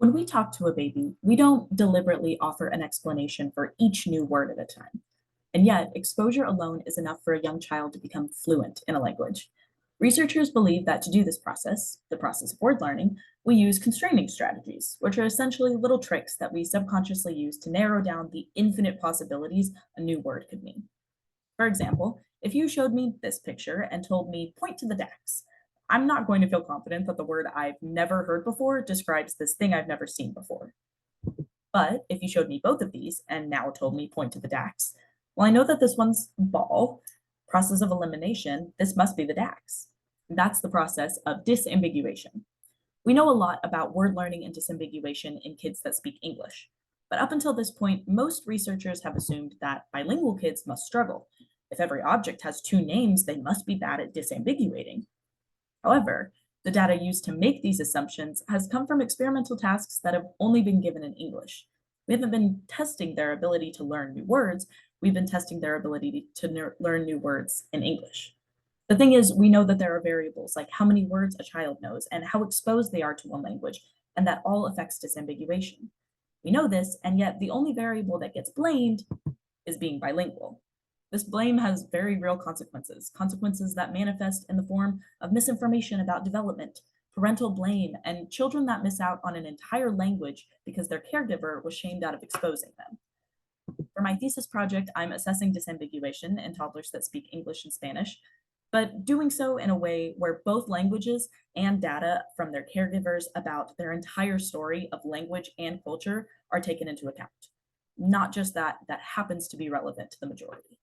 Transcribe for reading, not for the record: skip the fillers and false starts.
When we talk to a baby, we don't deliberately offer an explanation for each new word at a time. And yet, exposure alone is enough for a young child to become fluent in a language. Researchers believe that to do this process, the process of word learning, we use constraining strategies, which are essentially little tricks that we subconsciously use to narrow down the infinite possibilities a new word could mean. For example, if you showed me this picture and told me, point to the DAX, I'm not going to feel confident that the word I've never heard before describes this thing I've never seen before. But if you showed me both of these and now told me, point to the DAX, well, I know that this one's ball, process of elimination, this must be the DAX. That's the process of disambiguation. We know a lot about word learning and disambiguation in kids that speak English. But up until this point, most researchers have assumed that bilingual kids must struggle. If every object has two names, they must be bad at disambiguating. However, the data used to make these assumptions has come from experimental tasks that have only been given in English. We haven't been testing their ability to learn new words, we've been testing their ability to learn new words in English. The thing is, we know that there are variables like how many words a child knows and how exposed they are to one language, and that all affects disambiguation. We know this, and yet the only variable that gets blamed is being bilingual. This blame has very real consequences, consequences that manifest in the form of misinformation about development, parental blame, and children that miss out on an entire language because their caregiver was shamed out of exposing them. For my thesis project, I'm assessing disambiguation in toddlers that speak English and Spanish, but doing so in a way where both languages and data from their caregivers about their entire story of language and culture are taken into account, not just that happens to be relevant to the majority.